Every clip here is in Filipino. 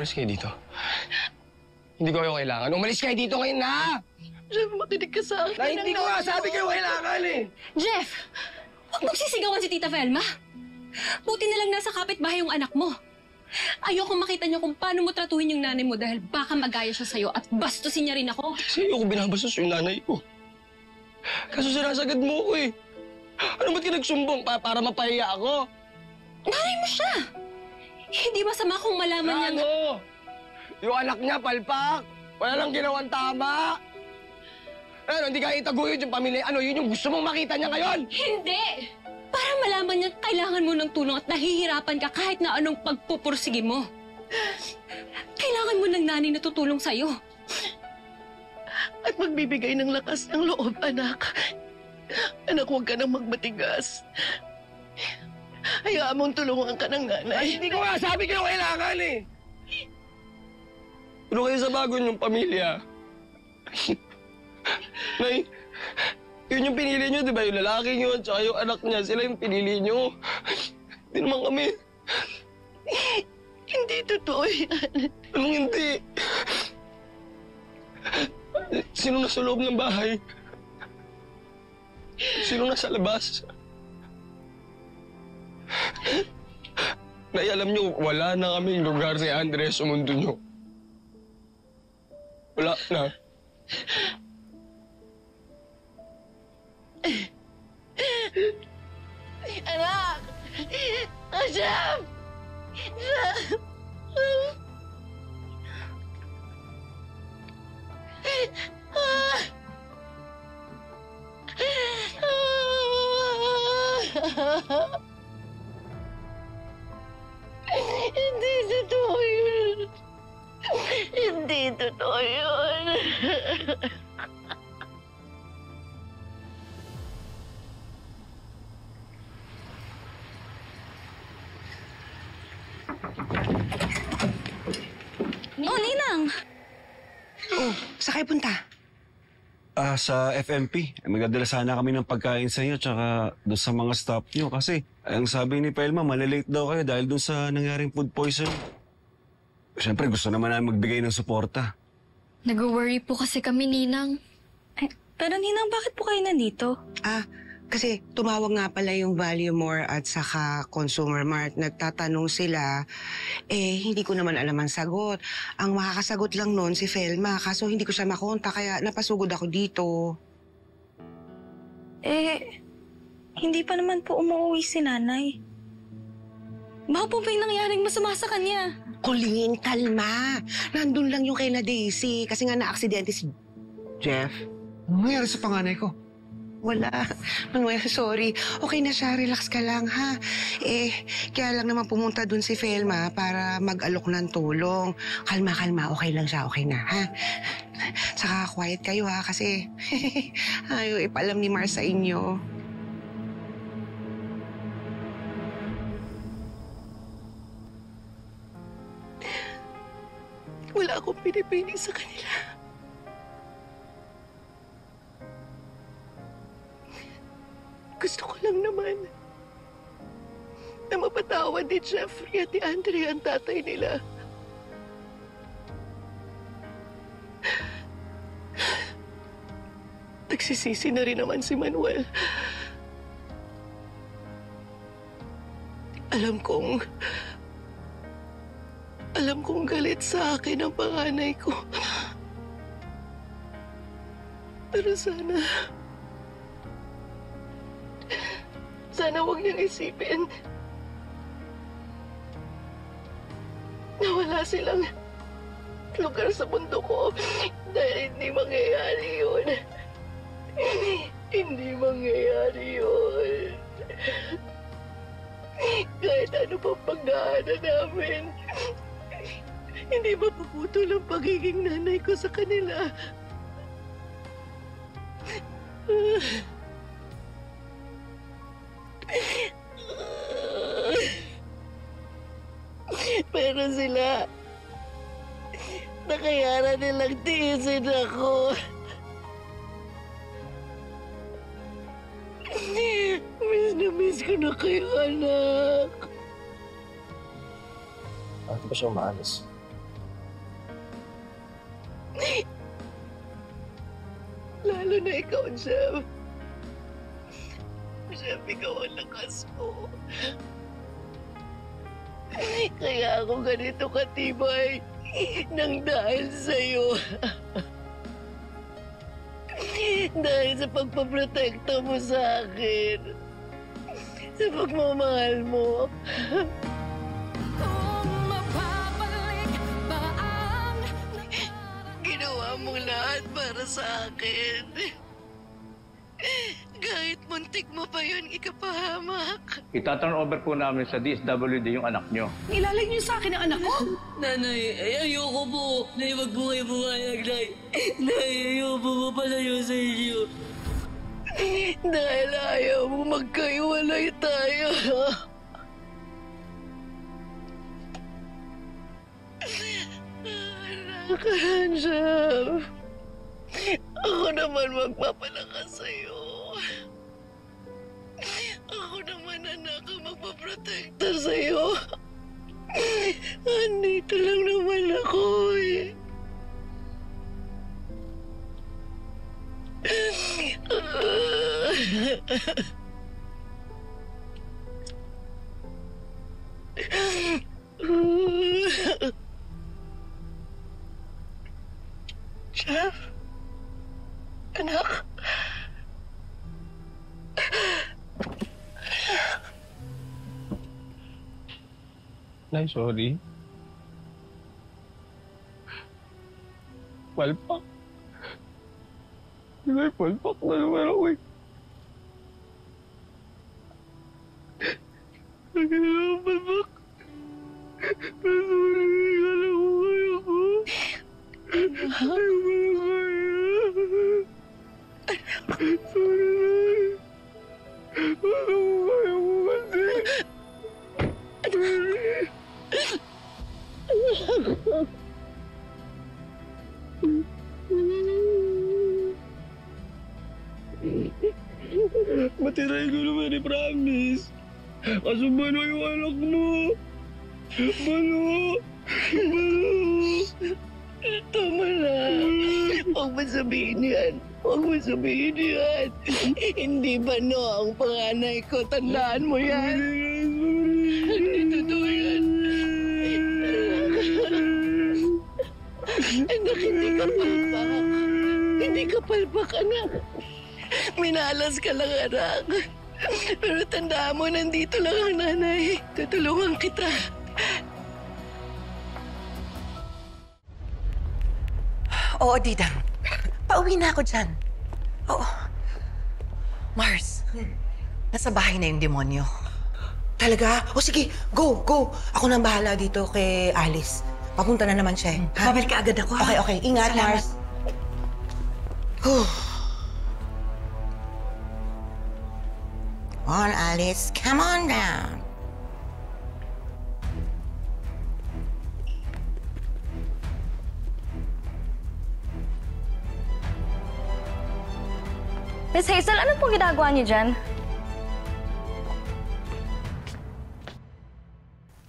umalis kayo dito. Hindi ko kayo kailangan. Umalis kayo dito ngayon na! Jeff, makinig ka sa akin. Na hindi ko nga sabi kayo kailangan eh! Jeff! Huwag mong sisigawan si Tita Velma. Buti na lang nasa kapitbahay yung anak mo. Ayoko makita niyo kung paano mo tratuhin yung nanay mo dahil baka magaya siya sa'yo at bastusin niya rin ako. Kasi ayoko binabastos yung nanay ko. Kaso sinasagad mo ko eh. Ano ba't ka nagsumbong para mapahiya ako? Nanay mo siya! Hindi masama kung malaman niya Ano? Yung anak niya, palpak. Wala lang ginawang tama. Ano, hindi ka itaguyod yung pamilya. Ano, yun yung gusto mong makita niya ngayon? Hindi! Para malaman niya kailangan mo ng tulong at nahihirapan ka kahit na anong pagpupursige mo. Kailangan mo ng nanay na tutulong sa'yo. At magbibigay ng lakas ng loob, anak. Anak, huwag ka nang magmatigas. Hayaan mong tulungan ka ng nanay. Ay, hindi ko nga sabi kayo kailangan eh. Pero kayo sa bago niyong pamilya. Nay, yun yung pinili niyo, di ba? Yung lalaki niyo at saka yung anak niya, sila yung pinili niyo. Hindi naman kami. Hindi totoo yan. Anong hindi? Sino nasa loob ng bahay? Sino nasa labas? Nay, alam niyo, wala na kaming lugar si Andres sa mundo niyo. Wala na. Anak! Jeff! Jeff! Hindi totoo yun. Hindi totoo yun. Oh, Ninang! Oh, saan kayo punta? Sa FMP. Magdadala sana kami ng pagkain sa inyo tsaka doon sa mga staff nyo kasi ang sabi ni Pelma, malalate daw kayo dahil doon sa nangyaring food poison. Siyempre, gusto naman namin magbigay ng suporta. Nag-worry po kasi kami, Ninang. Pero Ninang, bakit po kayo nandito? Kasi tumawag nga pala yung Value More at saka Consumer Mart. Nagtatanong sila, hindi ko naman alam ang sagot. Ang makakasagot lang noon si Felma, kaso hindi ko siya makonta kaya napasugod ako dito. Hindi pa naman po umuwi si nanay. Baka po may nangyaring masama sa kanya. Kulingin, kalma. Nandun lang yung kay na Daisy kasi nga na-aksidente si Jeff. Ano nangyari sa panganay ko? Wala. Manuel, sorry. Okay na siya. Relax ka lang, ha? Kaya lang naman pumunta dun si Felma para mag-alok ng tulong. Kalma, kalma. Okay lang siya. Okay na, ha? Saka quiet kayo, ha? Kasi ayaw ipalam ni Mars sa inyo. Wala akong pinipiling sa kanila. Gusto ko lang naman na mapatawad ni Jeffrey at ni Andre ang tatay nila. Nagsisisi na rin naman si Manuel. Alam kong galit sa akin ang panganay ko. Pero sana huwag niyang isipin na wala silang lugar sa mundo ko dahil hindi mangyayari yun. Hindi mangyayari yun. Kahit ano pa pagdaanan namin, hindi mapuputol ang pagiging nanay ko sa kanila. Pero sila, nakayaran nilang tiisin ako. Miss na miss ko na kayo, anak. Bakit ba siya umaalis? Lalo na ikaw, Jeff. Jeff, ikaw ang lakas mo. Kaya ako ganito katibay nang dahil sa'yo. Dahil sa pagpaprotekta mo sa akin. Sa pagmamahal mo. Ginawa mo lahat para sa akin. Kahit muntik mo pa yun ikapahamak. Ita-turn over po namin sa DSWD yung anak nyo. Nilalag niyo sa akin ang anak ko? Nanay, ayoko po. Nay, wag po kayo pumayag, Nay. Nay, ayoko po mapalayo sa inyo. Dahil ayaw mo magkaiwalay tayo. Anak, Jeff. Ako naman magpapalakas sa'yo. Ako naman, anak, ang magpaprotekta sa'yo. Andito lang naman ako eh. Jeff? Anak? Nay, sorry. Palpak. Nay, palpak na naman ako eh. Nagkailangan palpak. Pero sorry, kala ko kaya ko. Sorry, Nay. Kala ko kaya ko kasi. Sorry. Matiray ko naman i-promise. Kaso Bano yung anak mo. Bano! Bano! Tama na. Huwag mo sabihin yan. Huwag mo sabihin yan. Hindi ba no ang panganay ko? Tandaan mo yan. Hindi totoo yan. Anak, hindi ka palpak. Hindi ka palpak, anak. Minalas ka lang, anak. Pero tandaan mo, nandito lang ang nanay. Tutulungan kita. Oo, Didang. Pauwi na ako dyan. Oo. Mars, nasa bahay na yung demonyo. Talaga? O sige, go, go. Ako nang bahala dito kay Alice. Papunta na naman siya. Ha? Babalik ka agad ako, ha? Okay, okay. Ingat, Salamat. Mars. Whew. Come on, Alice. Come on down. Miss Hazel, ano pong ginagawa niyo dyan?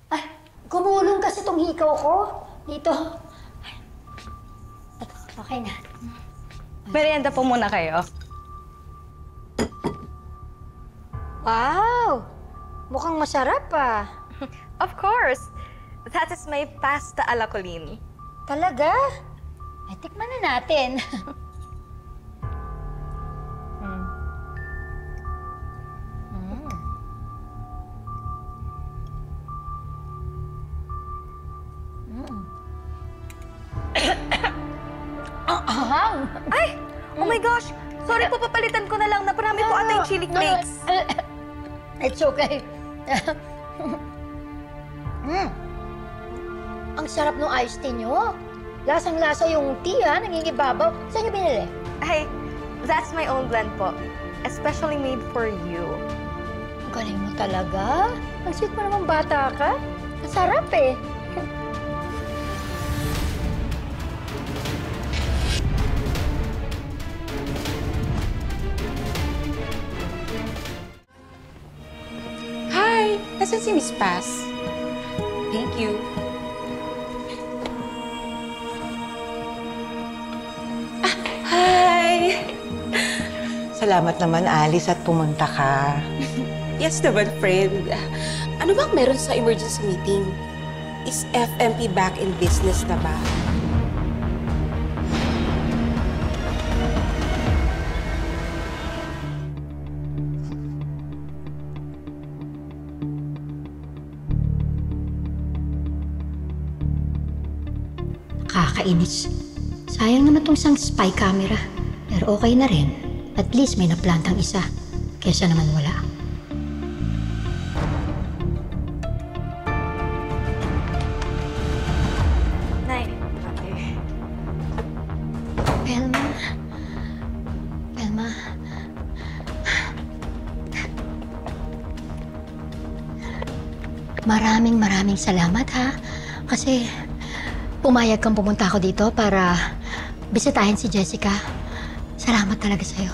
Ay, gumulong kasi itong hikaw ko. Dito. Okay na. Merienda po muna kayo. Wow! Mukhang masarap ah. Of course. That is my pasta alla Colleen. Talaga? Ay, tikman na natin. Ay! Oh my gosh! Sorry po, papalitan ko na lang. Naparami po ata yung chili flakes. It's okay. Ang sarap ng iced tea nyo. Lasang-lasa yung tea, ha? Nangingibabaw. Saan nyo binili? Ay, that's my own blend po. Especially made for you. Ang galing mo talaga. Ang sweet mo naman bata ka. Ang sarap eh. Hi! Nasaan si Miss Paz? Thank you. Salamat naman, Alice, at pumunta ka. Yes naman, friend. Ano bang meron sa emergency meeting? Is FMP back in business na ba? Kakainis. Sayang naman tong isang spy camera. Pero okay na rin. At least may naplantang isa. Kesa naman wala. Nay. Velma. Velma. Maraming salamat ha. Kasi pumayag kang pumunta ako dito para bisitahin si Jessica. Salamat talaga sa'yo.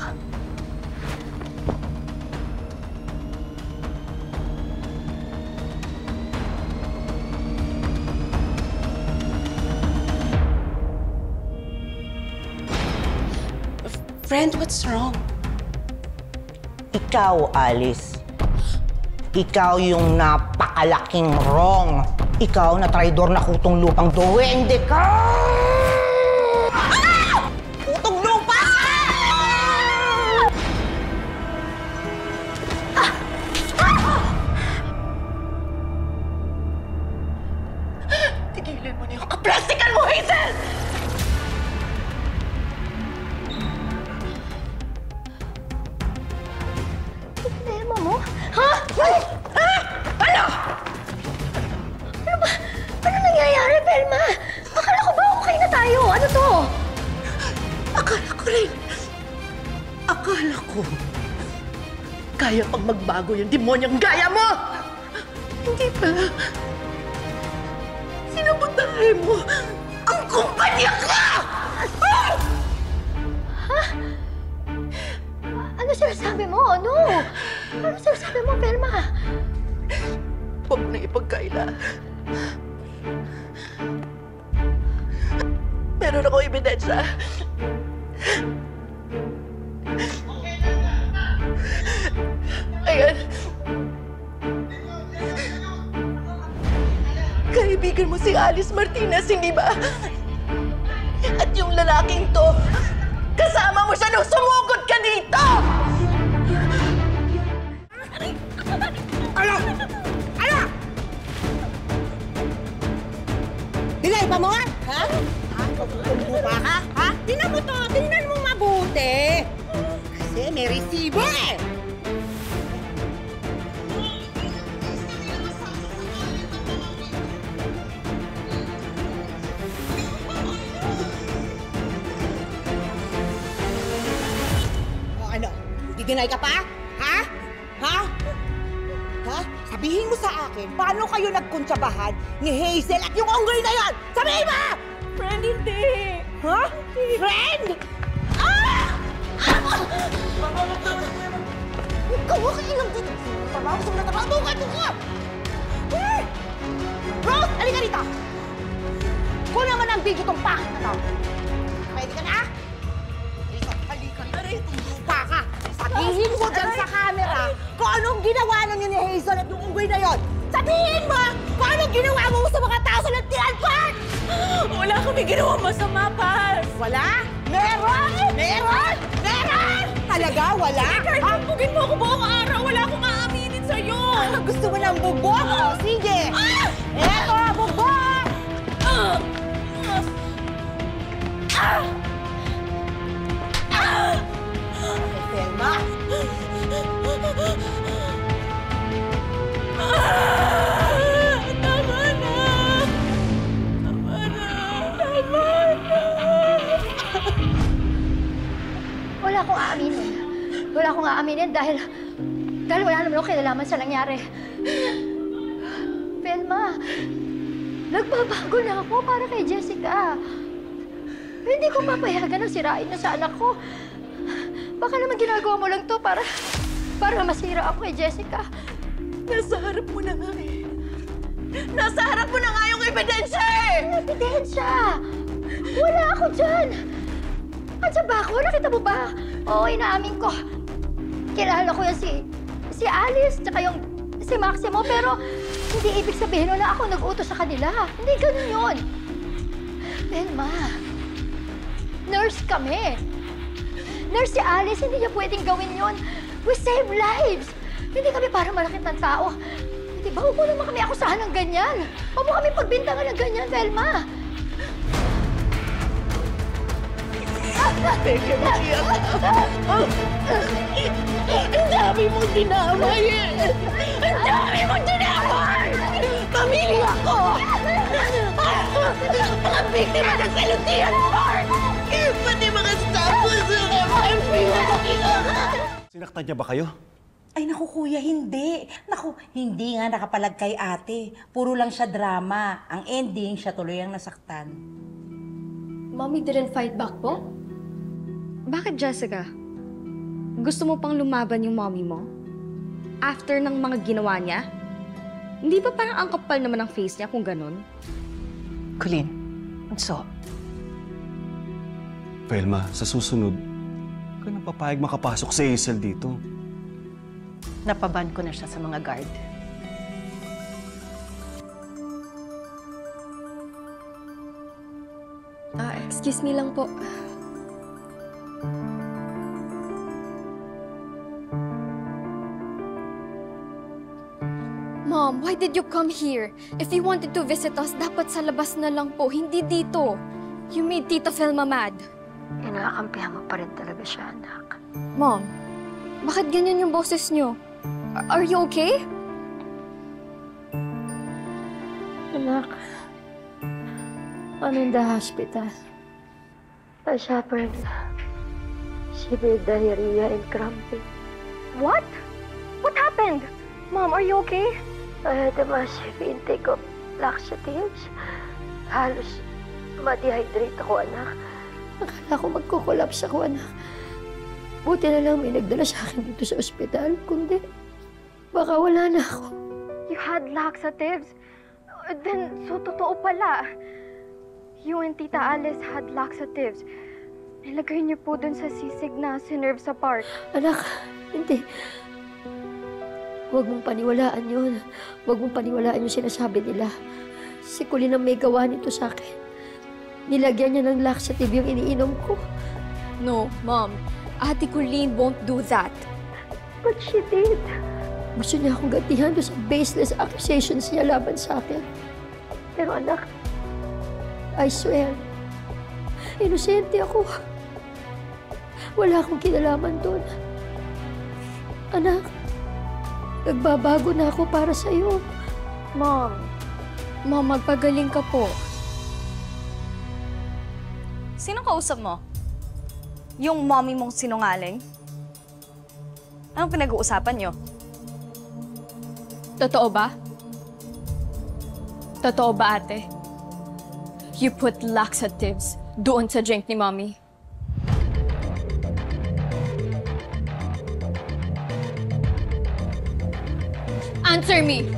Friend, what's wrong? Ikaw, Alice. Ikaw yung napakalaking wrong. Ikaw na traidor na kutong lupang duwende ka! Ah! Kutong lupa! Ah! Ah! Tigilan mo na yung kaplastikan mo, Hazel! Problema mo? Ha? Ha? Ano? Ano nangyayari, Velma? Akala ko ba okay na tayo? Ano to? Akala ko rin. Akala ko. Kaya pang magbago yung demonyang gaya mo! Hindi pala. Sinabotahe mo ang kumpanya ka! Ah! Ha? Ano sinasabi mo? Ano? Ano sinasabi mo, Velma? Huwag mo na ipagkaila. Meron ako ebidensya. Ayan. Kaibigan mo si Alice Martinez, hindi ba? At yung lalaking to, kasama mo siya nung sumugod ka dito! Ano? Ano? Dilay pa mo nga? Ha? Ha? Lupa ka? Ha? Tingnan mo to! Tingnan mo mabuti! Kasi may resibo eh! O ano? Didinay ka pa? Ha? Ha? Ha? Sabihin mo sa akin, paano kayo nagkuntsabahan ni Hazel at yung unggoy na yon? Sabihin mo! Friend, hindi. Ha? Friend? Ah! Ikaw, okay lang dito. Trabaho sa mga trabaho. Doon ka! Eh! Rose, halika dito! Kunin mo ng video tong pangit na to. Ready ka na? Halika na rin. Lupa ka. Sabihin mo dyan sa camera kung anong ginawa ninyo ni Hazel at yung unggoy na yon. Sabihin mo kung anong ginawa mo sa mga tao sa Lantian Park! Wala kami ginawa masama, Paz. Wala? Meron! Meron! Meron! Talaga? Wala? Kahit bugbugin mo ako buong araw, wala akong aaminin sa'yo. Gusto mo ng bugbog? O, sige! Eto, bugbog! Selma! Tama na! Tama na! Tama na! Wala akong aaminin. Wala akong aaminin dahil wala naman akong kinalaman sa nangyari. Velma, nagbabago na ako para kay Jessica. Hindi ko papayagan na sirain niyo sa anak ko. Baka naman ginagawa mo lang to para masira ako kay Jessica. Nasa harap mo na nga eh. Nasa harap mo na nga yung ebidensya eh! Ebidensya! Wala ako dyan! Andiyan ba ako? Nakita mo ba? Oo, inaamin ko. kilala ko yan si Alice, tsaka yung si Maximo, pero hindi ibig sabihin na ako nag-utos sa kanila. Hindi ganun yun. Velma, nurse kami. Nurse si Alice, hindi niya pwedeng gawin yun. We save lives. Hindi kami para malakit ng tao. Di ba, huwag mo naman kami akusahan ng ganyan. Huwag mo kami pagbintangan ng ganyan, Velma. Teka, Maria. Ang dami mong dinamay eh. Ang dami mong dinamay! Pamilya ko! Mga biktima ng salutihan mo! Pati mga staff ko sa FMP! Sinaktan niya ba kayo? Ay, naku kuya, hindi. Naku, hindi nga nakapalag kay ate. Puro lang siya drama. Ang ending, siya tuloy ang nasaktan. Mommy didn't fight back po? Bakit, Jessica? Gusto mo pang lumaban yung mommy mo? After ng mga ginawa niya? Hindi ba parang ang kapal naman ang face niya kung ganun? Colleen, so? Velma, sa susunod, huwag ka nang papayag makapasok si Hazel dito. Napaban ko na siya sa mga guard. Excuse me lang po. Mom, why did you come here? If you wanted to visit us, dapat sa labas na lang po, hindi dito. You made Tita Velma mad. Inakampihan mo pa rin talaga siya, anak. Mom, bakit ganyan yung boses niyo? Are you okay? Anak, I'm in the hospital. I suffered severe diarrhea and cramping. What? What happened? Mom, are you okay? I had a massive intake of laxatives. Halos ma-dehydrate ako, anak. Akala ko magkukolaps ako, anak. Buti na lang may nagdala sa akin dito sa ospital. Kundi, baka wala na ako. You had laxatives? Then, so totoo pala. You and Tita Alice had laxatives. Nilagay niyo po dun sa sisig na sinerve sa park. Anak, hindi. Huwag mong paniwalaan yun. Huwag mong paniwalaan yung sinasabi nila. Si Colleen ang may gawa nito sa akin. Nilagyan niya ng laxative yung iniinom ko. No, Mom. Ate Colleen won't do that. But she did. Gusto niya akong gantihan doon sa baseless accusations niya laban sa akin. Pero anak, I swear, inosente ako. Wala akong kinalaman doon. Anak, nagbabago na ako para sa'yo. Mom, magpagaling ka po. Sino kausap mo? Yung mommy mong sinungaling? Anong pinag-uusapan niyo? Totoo ba? Totoo ba, ate? You put laxatives doon sa drink ni Mommy. Answer me!